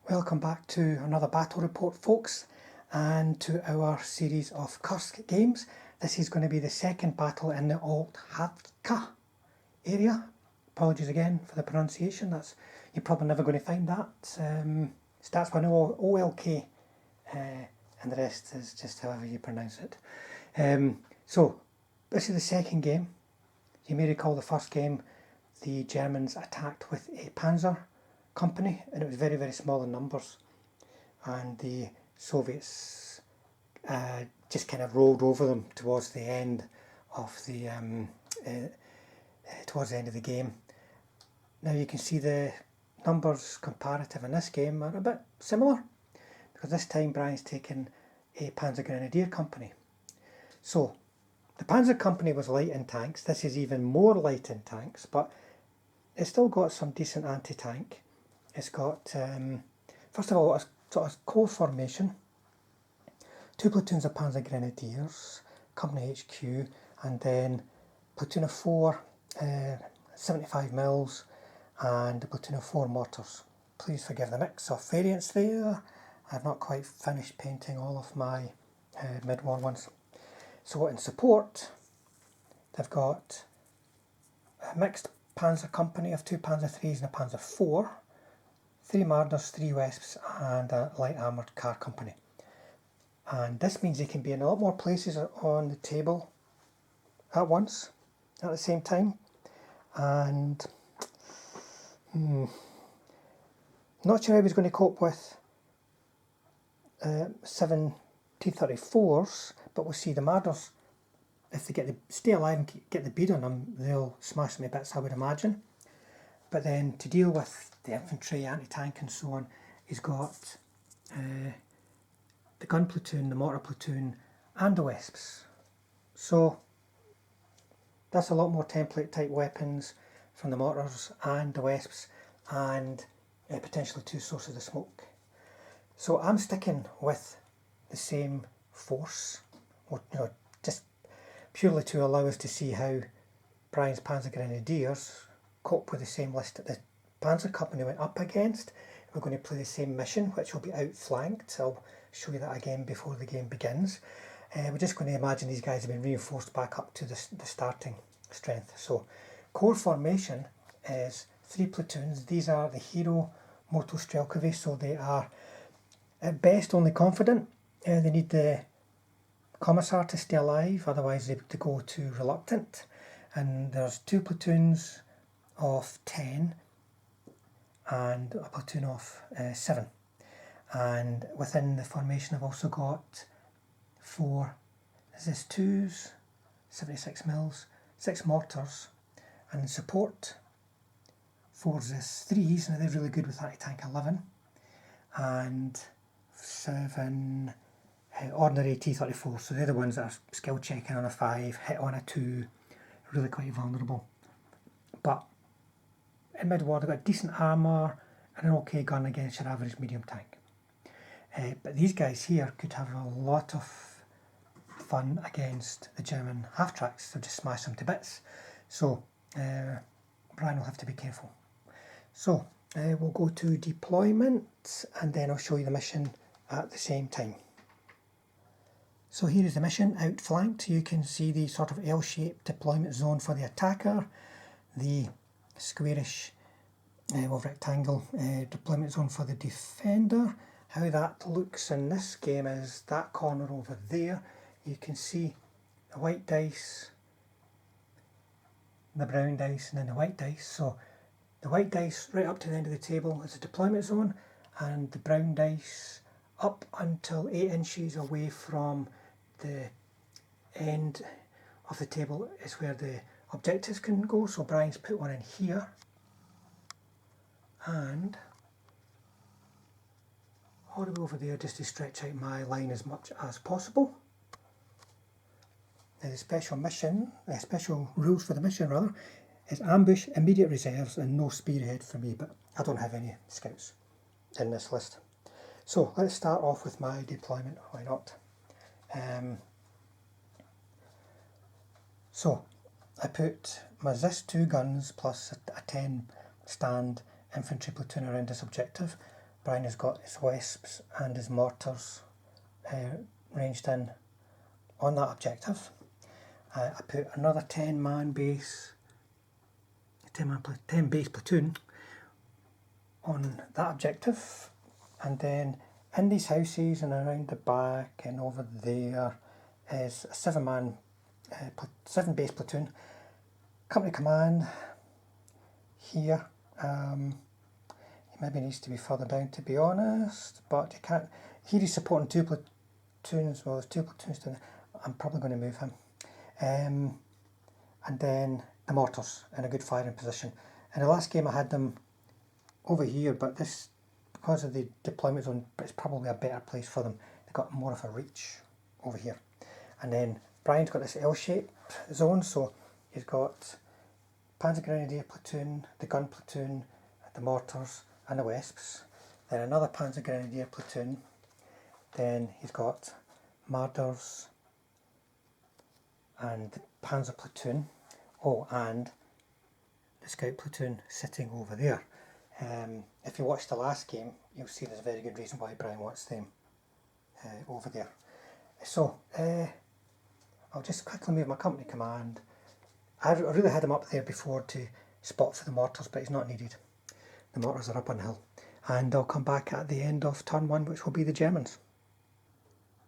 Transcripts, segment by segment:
Welcome back to another battle report, folks, and to our series of Kursk games. This is going to be the second battle in the Olkhavtka area. Apologies again for the pronunciation. You're probably never going to find that. Starts with an OLK, and the rest is just however you pronounce it. So this is the second game. You may recall the first game, the Germans attacked with a Panzer company, and it was very, very small in numbers, and the Soviets just kind of rolled over them towards the end of the game. Now you can see the numbers comparative in this game are a bit similar, because this time Brian's taken a Panzer Grenadier company. So the Panzer company was light in tanks. This is even more light in tanks, but it's still got some decent anti-tank. It's got, first of all, a sort of core formation, 2 platoons of Panzer Grenadiers, company HQ, and then platoon of 4 75 mils and a platoon of 4 mortars. Please forgive the mix of variants there. I've not quite finished painting all of my mid-war ones. So in support, they've got a mixed Panzer company of 2 Panzer IIIs and a Panzer IV, 3 Marders, 3 Wesps, and a light armoured car company. And this means they can be in a lot more places on the table at once, at the same time. And not sure how he's going to cope with 7 T-34s, but we'll see. The Marders, if they stay alive and get the bead on them, they'll smash them to bits, I would imagine. But then to deal with the infantry, anti-tank and so on, he's got the gun platoon, the mortar platoon and the Wesps. So that's a lot more template type weapons from the mortars and the Wesps, and potentially 2 sources of smoke. So I'm sticking with the same force, just purely to allow us to see how Brian's Panzer Grenadiers cope with the same list that the Panzer Company went up against. We're going to play the same mission, which will be outflanked. I'll show you that again before the game begins. We're just going to imagine these guys have been reinforced back up to the starting strength. So core formation is 3 platoons. These are the Hero Motostrelkovi, so they are at best only confident. They need the Commissar to stay alive, otherwise they go too reluctant. And there's 2 platoons of 10 and a platoon of 7. And within the formation I've also got 4 2s, 76 mils, 6 mortars, and in support 4 3s, now they're really good with anti-tank 11, and 7 ordinary T-34, so they're the ones that are skill checking on a 5, hit on a 2, really quite vulnerable. But in mid-war they've got decent armour and an okay gun against your average medium tank. But these guys here could have a lot of fun against the German half-tracks. They'll just smash them to bits. So Brian will have to be careful. So we'll go to deployment, and then I'll show you the mission at the same time. So here is the mission, outflanked. You can see the sort of L-shaped deployment zone for the attacker, the squarish rectangle deployment zone for the defender. How that looks in this game is that corner over there. You can see the white dice, the brown dice, and then the white dice. So the white dice right up to the end of the table is a deployment zone, and the brown dice up until 8 inches away from the end of the table is where the objectives can go. So Brian's put one in here, and all the way over there just to stretch out my line as much as possible. Now the special rules for the mission rather, is ambush, immediate reserves, and no spearhead for me, but I don't have any scouts in this list. So let's start off with my deployment, why not? So I put my ZIS 2 guns plus a 10 stand infantry platoon around this objective, Brian has got his Wesps and his mortars ranged in on that objective. I put another 10 base platoon on that objective, and then in these houses and around the back and over there is a 7 base platoon. Company command here. He maybe needs to be further down, to be honest, but you can't. Here he's supporting 2 platoons. Well, there's 2 platoons down there. I'm probably going to move him. And then the mortars in a good firing position. In the last game I had them over here, but this, because of the deployment zone, it's probably a better place for them. They've got more of a reach over here. And then Brian's got this L-shaped zone, so he's got Panzer Grenadier platoon, the gun platoon, the mortars and the Wesps. Then another Panzer Grenadier platoon. Then he's got Marders and the Panzer platoon. Oh, and the Scout platoon sitting over there. If you watched the last game, you'll see there's a very good reason why Brian wants them over there. So, I'll just quickly move my company command. I really had him up there before to spot for the mortars, but he's not needed. The mortars are up on the hill. And I'll come back at the end of turn 1, which will be the Germans.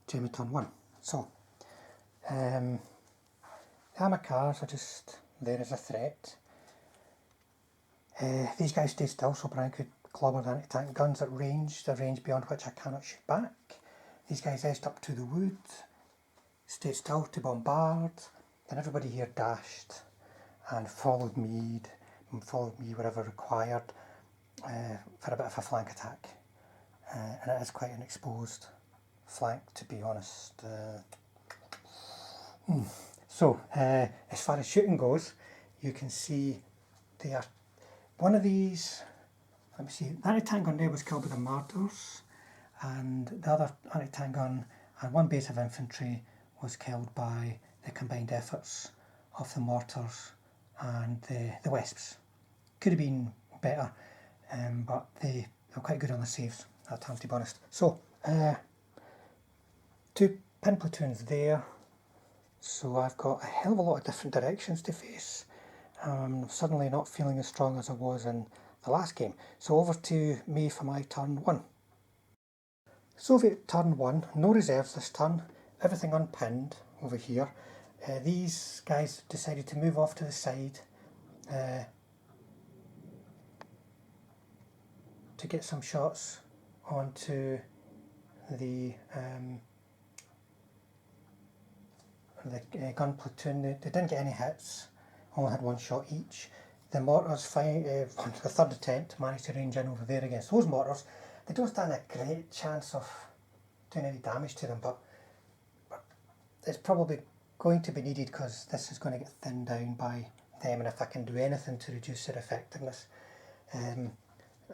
German turn 1. So, the armour cars are just there as a threat. These guys stayed still, so Brian could clobber the anti-tank guns at range, the range beyond which I cannot shoot back. These guys edged up to the wood, stayed still to bombard. Then everybody here dashed and followed me wherever required for a bit of a flank attack. And it is quite an exposed flank, to be honest. So, as far as shooting goes, you can see they are one of these. Let me see. The anti-tank gun there was killed by the Marders, and the other anti-tank gun and 1 base of infantry was killed by the combined efforts of the mortars and the Wesps. Could have been better, but they were quite good on the saves at times, to be honest. So, 2 pin platoons there. So I've got a hell of a lot of different directions to face. Suddenly not feeling as strong as I was in the last game. So over to me for my turn 1. Soviet turn 1, no reserves this turn, everything unpinned over here. These guys decided to move off to the side to get some shots onto the gun platoon. They didn't get any hits, only had 1 shot each. The mortars, on the 3rd attempt, managed to range in over there against those mortars. They don't stand a great chance of doing any damage to them, but it's probably going to be needed because this is going to get thinned down by them, and if I can do anything to reduce their effectiveness.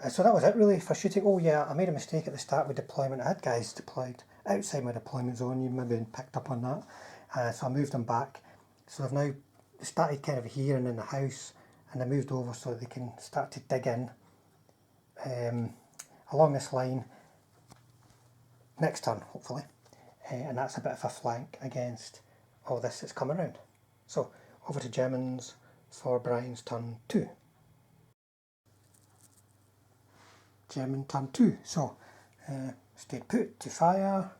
So that was it really for shooting. Oh yeah, I made a mistake at the start with deployment. I had guys deployed outside my deployment zone. You maybe picked up on that. So I moved them back. So they've now started kind of here and in the house, and they moved over so that they can start to dig in along this line next turn, hopefully. And that's a bit of a flank against all this that's coming around. So over to Germans for Brian's turn 2. German turn 2. So stayed put to fire,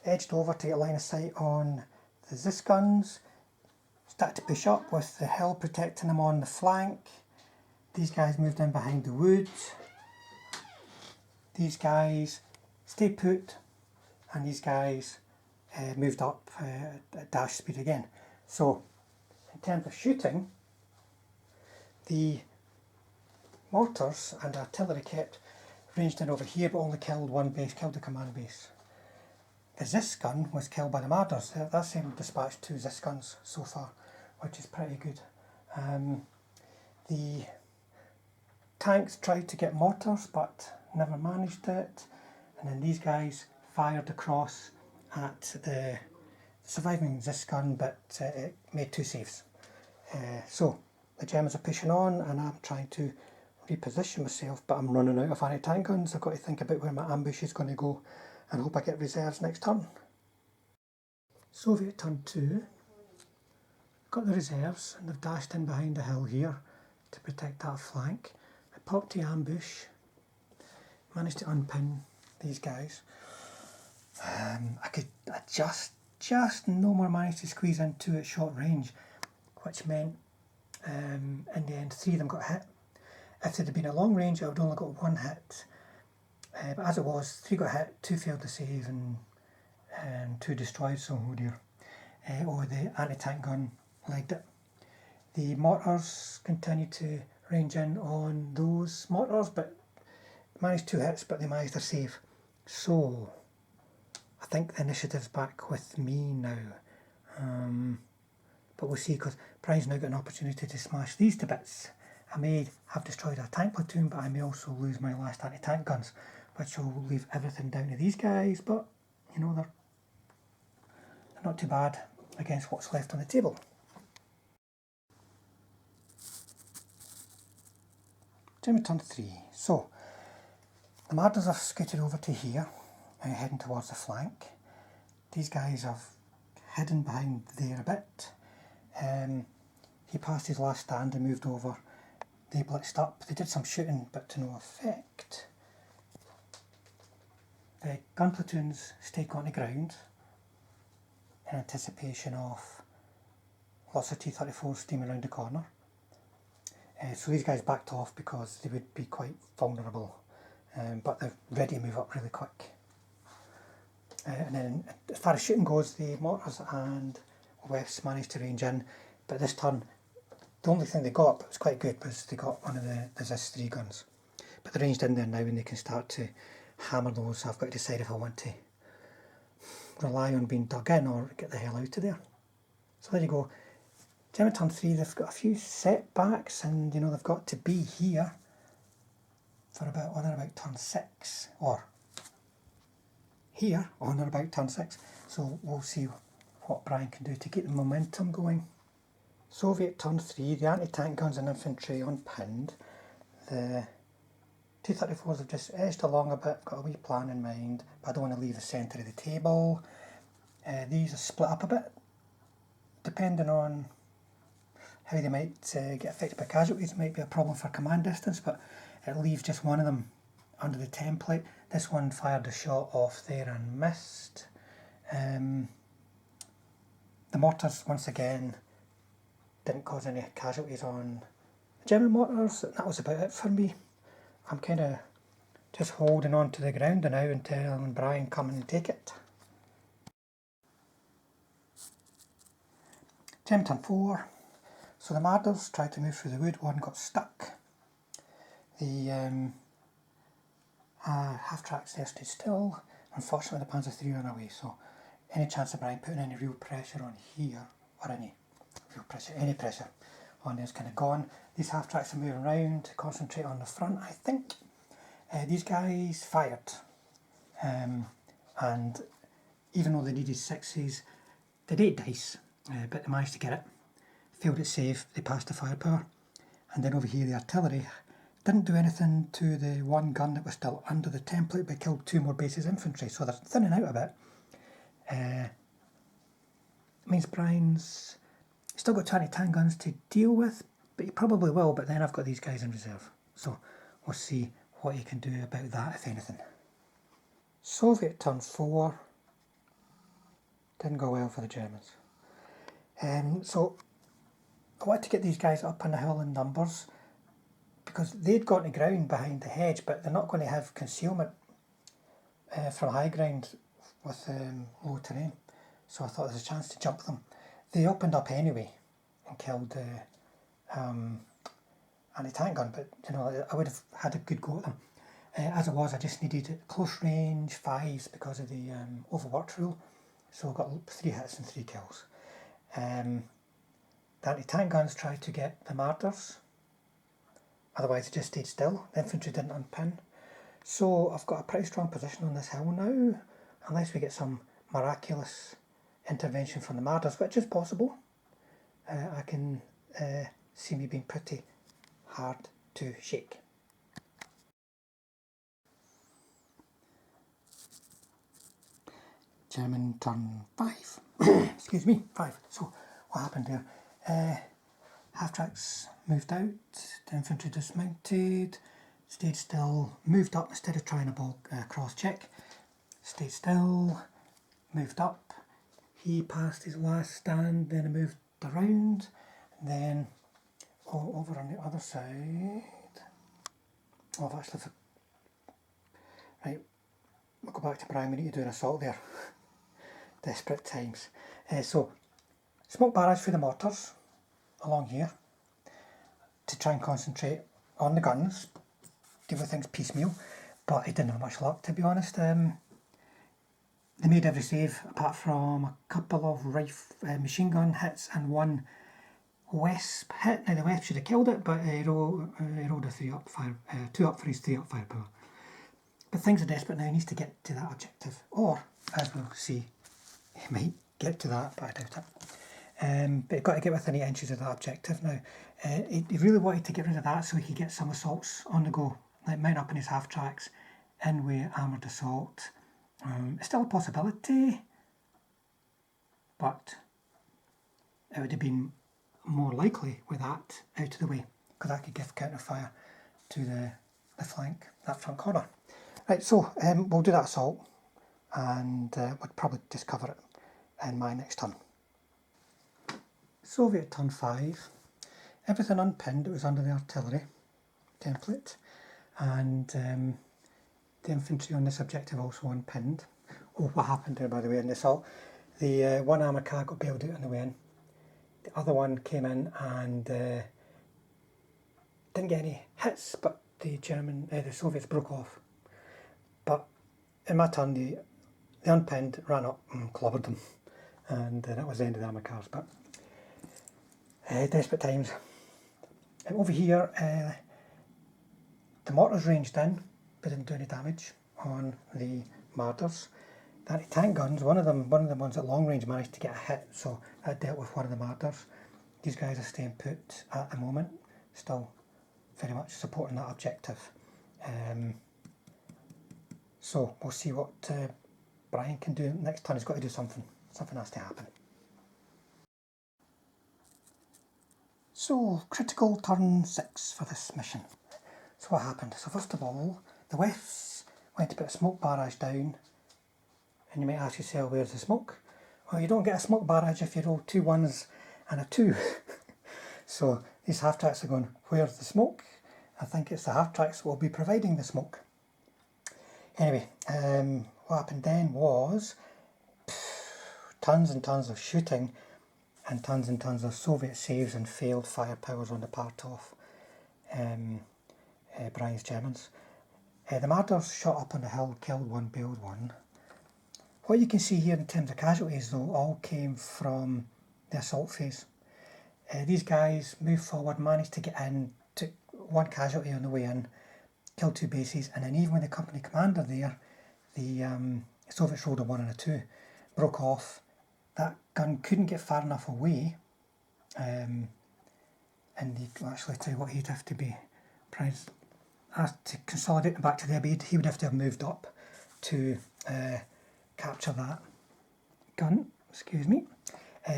edged over to get line of sight on the Zis guns, started to push up with the hill protecting them on the flank. These guys moved in behind the woods. These guys stayed put, and these guys moved up at dash speed again. So in terms of shooting, the mortars and artillery kept ranged in over here, but only killed 1 base, killed the command base. The Zis gun was killed by the Marders. That's him dispatched 2 Zis guns so far, which is pretty good. The tanks tried to get mortars, but never managed it. And then these guys fired across at the surviving Zis gun, but it made 2 saves. So the Germans are pushing on, and I'm trying to reposition myself, but I'm running out of anti-tank guns. I've got to think about where my ambush is going to go and hope I get reserves next turn. Soviet turn 2. Got the reserves and they've dashed in behind the hill here to protect that flank. I popped the ambush, managed to unpin these guys. I just no more managed to squeeze in 2 at short range, which meant in the end 3 of them got hit. If they'd have been at long range, I would only got 1 hit. But as it was, 3 got hit, 2 failed to save, and 2 destroyed, so oh dear. The anti-tank gun legged it. The mortars continued to range in on those mortars, but managed 2 hits, but they managed a save. So, I think the initiative's back with me now. But we'll see, because Brian's now got an opportunity to smash these to bits. I may have destroyed a tank platoon, but I may also lose my last anti-tank guns, which will leave everything down to these guys, but, you know, they're not too bad against what's left on the table. German turn 3. So, the Marders have scooted over to here, heading towards the flank. These guys have hidden behind there a bit. He passed his last stand and moved over. They blitzed up. They did some shooting, but to no effect. The gun platoons stayed on the ground in anticipation of lots of T-34s steaming around the corner. So these guys backed off because they would be quite vulnerable, but they're ready to move up really quick. And then as far as shooting goes, the mortars and Wefts managed to range in, but this turn the only thing they got, but was quite good, was they got one of the ZIS-3 guns. But they're ranged in there now and they can start to hammer those, so I've got to decide if I want to rely on being dug in or get the hell out of there. So there you go. German turn 3, they've got a few setbacks, and you know they've got to be here for about turn 6, or here on or about turn 6. So we'll see what Brian can do to keep the momentum going. Soviet turn 3, the anti-tank guns and infantry unpinned. The T-34s have just edged along a bit, got a wee plan in mind, but I don't want to leave the centre of the table. These are split up a bit, depending on how they might get affected by casualties. It might be a problem for command distance, but it leaves just one of them under the template. This one fired a shot off there and missed. The mortars, once again, didn't cause any casualties on the German mortars. That was about it for me. I'm kind of just holding on to the ground now until Brian come and take it. German turn 4. So the Marders tried to move through the wood, one got stuck. The half-tracks there stayed still. Unfortunately the Panzer 3 ran away, so any chance of Brian putting any real pressure on here, or any pressure on there is kind of gone. These half-tracks are moving around to concentrate on the front, I think. These guys fired, and even though they needed 6s, they had 8 dice, but they managed to get it. Failed it safe, they passed the firepower. And then over here the artillery didn't do anything to the one gun that was still under the template, but killed 2 more bases infantry, so they're thinning out a bit. It means Brian's still got 20 tank guns to deal with, but he probably will, but then I've got these guys in reserve. So we'll see what he can do about that, if anything. Soviet turn 4. Didn't go well for the Germans. So I wanted to get these guys up on the hill in numbers, because they'd gone to ground behind the hedge, but they're not going to have concealment from high ground with low terrain. So I thought there's a chance to jump them. They opened up anyway and killed the anti-tank gun, but you know, I would have had a good go at them. As it was, I just needed close range 5s because of the overworked rule, so I got 3 hits and 3 kills. The anti-tank guns tried to get the Marders, otherwise they just stayed still. The infantry didn't unpin. So I've got a pretty strong position on this hill now, unless we get some miraculous intervention from the Marders, which is possible. I can see me being pretty hard to shake. German turn 5. Excuse me, 5. So what happened there? Half tracks moved out, the infantry dismounted, stayed still, moved up instead of trying a cross check, stayed still, moved up. He passed his last stand, then he moved around, then over on the other side. Oh, I've actually, right, we'll go back to Brian, we need to do an assault there. Desperate times. So, smoke barrage for the mortars along here to try and concentrate on the guns, deal with things piecemeal, but it didn't have much luck, to be honest. They made every save apart from a couple of machine gun hits and one Wesp hit. Now the Wesp should have killed it, but he rolled a 2 up for his 3 up firepower. But things are desperate now, he needs to get to that objective, or as we'll see, he might get to that, but I doubt it. But he's got to get within 8 inches of that objective now. He really wanted to get rid of that so he could get some assaults on the go, like mount up in his half tracks, in with armoured assault. It's still a possibility, but it would have been more likely with that out of the way, because that could give counter fire to the flank, that front corner. Right, so we'll do that assault, and we'll probably just cover it in my next turn. Soviet turn 5, everything unpinned, it was under the artillery template, and the infantry on this objective also unpinned. Oh, what happened there, by the way, in the assault? The one armoured car got bailed out on the way in. The other one came in and didn't get any hits, but the Soviets broke off. But in my turn, the unpinned ran up and clobbered them, and that was the end of the armoured cars. But desperate times. And over here, the mortars ranged in, but didn't do any damage on the Marders. The anti-tank guns, one of the ones at long range managed to get a hit, so that dealt with one of the Marders. These guys are staying put at the moment, still very much supporting that objective. So we'll see what Brian can do next turn. He's got to do something. Something has to happen. So, critical turn 6 for this mission. So what happened? So first of all, the Wefs went to put a smoke barrage down, and you might ask yourself, where's the smoke? Well, you don't get a smoke barrage if you roll 2 1s and a 2. So these half tracks are going, where's the smoke? I think it's the half tracks that will be providing the smoke. Anyway, what happened then was tons and tons of shooting and tons of Soviet saves and failed firepowers on the part of Brian's Germans. The Marders shot up on the hill, killed one, bailed one. What you can see here in terms of casualties though all came from the assault phase. These guys moved forward, managed to get in, took 1 casualty on the way in, killed 2 bases, and then even with the company commander there, the Soviets rolled a 1 and a 2, broke off. That gun couldn't get far enough away, and he'd actually tell you what, he'd have to be asked to consolidate them back to their bed. He would have to have moved up to capture that gun. Excuse me.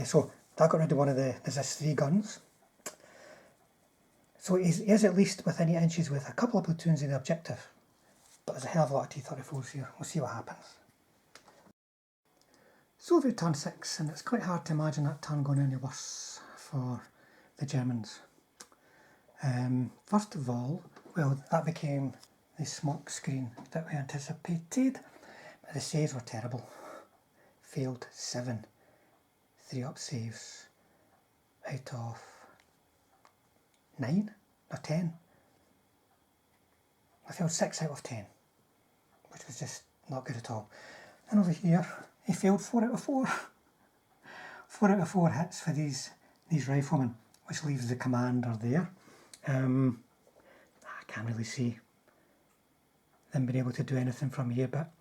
So that got rid of one of there's 3 guns. So he is at least within 8 inches with a couple of platoons in the objective, but there's a hell of a lot of T-34s here. We'll see what happens. Soviet turn 6, and it's quite hard to imagine that turn going any worse for the Germans. First of all, well, that became the smoke screen that we anticipated, but the saves were terrible. Failed 7 3-up saves out of 9 or 10. I failed 6 out of 10, which was just not good at all. And over here, he failed 4 out of 4. 4 out of 4 hits for these riflemen, which leaves the commander there. I can't really see them being able to do anything from here, but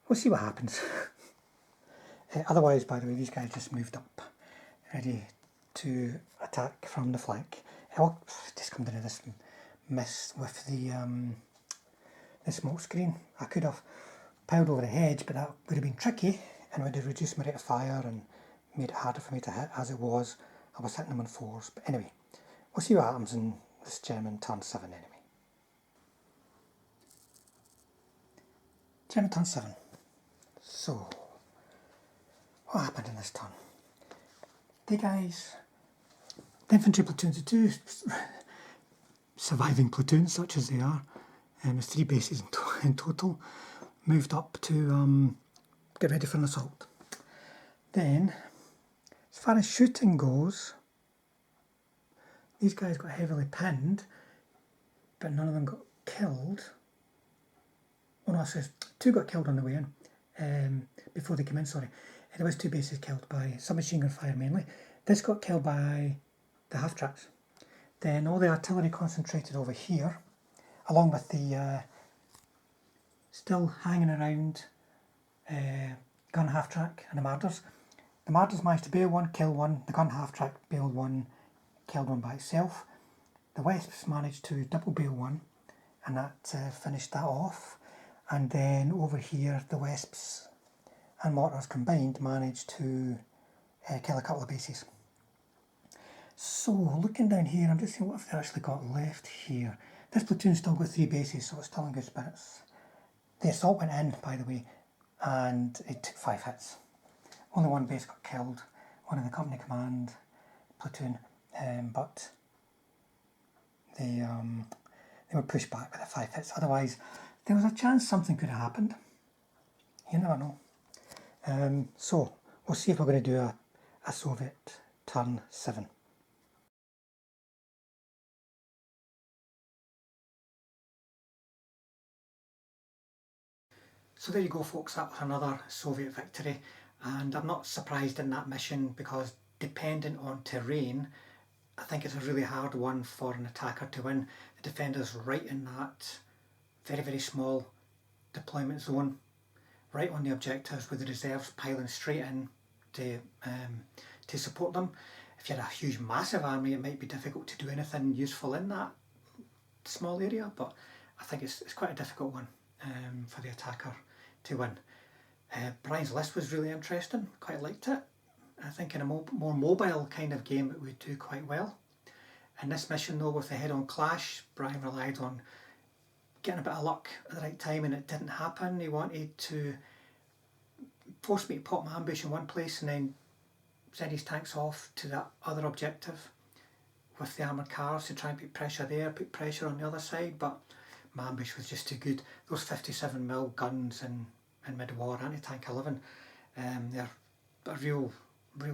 we'll see what happens. Otherwise, by the way, these guys just moved up, ready to attack from the flank. I'll just come down to this miss with the the smoke screen. I could have piled over the hedge, but that would have been tricky and would have reduced my rate of fire and made it harder for me to hit. As it was, I was hitting them on 4s. But anyway, we'll see what happens in this German turn 7 anyway. German turn 7. So, what happened in this turn? The infantry platoons, the two surviving platoons, such as they are, there's 3 bases in total, moved up to get ready for an assault. Then, as far as shooting goes, these guys got heavily pinned, but none of them got killed. Oh no, it says 2 got killed on the way in, before they came in, sorry. There was 2 bases killed by submachine gun fire mainly. This got killed by the half-tracks. Then all the artillery concentrated over here, along with the still hanging around gun half-track and the Marders. The Marders managed to bail 1, kill 1. The gun half-track bailed 1, killed 1 by itself. The Wesps managed to double bail 1, and that finished that off. And then over here, the Wesps and Mortars combined managed to kill a couple of bases. So, looking down here, I'm just seeing what I've actually got left here. This platoon still got 3 bases, so it's still in good spirits. The assault went in, by the way, and it took 5 hits. Only 1 base got killed, one in the company command platoon, but they were pushed back with the 5 hits. Otherwise, there was a chance something could have happened. You never know. So, we'll see if we're going to do a Soviet turn 7. So there you go, folks, that was another Soviet victory, and I'm not surprised in that mission because dependent on terrain, I think it's a really hard one for an attacker to win. The defender's right in that very, very small deployment zone, right on the objectives with the reserves piling straight in to support them. If you had a huge, massive army, it might be difficult to do anything useful in that small area, but I think it's quite a difficult one for the attacker to win. Brian's list was really interesting, quite liked it. I think in a more mobile kind of game it would do quite well. In this mission though, with the head-on clash, Brian relied on getting a bit of luck at the right time and it didn't happen. He wanted to force me to pop my ambush in one place and then send his tanks off to that other objective with the armoured cars to try and put pressure there, put pressure on the other side, but my ambush was just too good. Those 57mm guns in mid-war, anti-tank 11, they're a real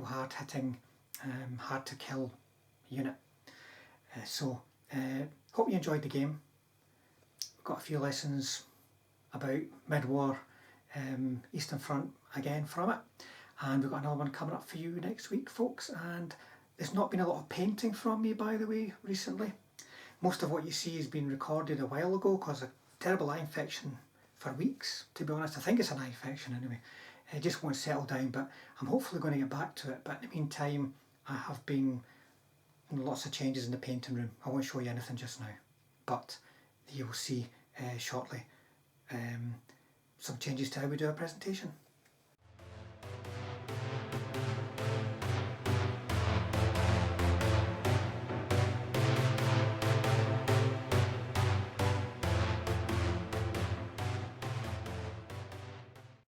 hard hitting, hard to kill unit. So hope you enjoyed the game. Got a few lessons about mid-war Eastern Front again from it, and we've got another one coming up for you next week, folks. And there's not been a lot of painting from me, by the way, recently. Most of what you see has been recorded a while ago because of terrible eye infection for weeks, to be honest. I think it's an eye infection anyway. It just won't settle down, but I'm hopefully going to get back to it. But in the meantime, I have been lots of changes in the painting room. I won't show you anything just now, but you will see shortly some changes to how we do our presentation.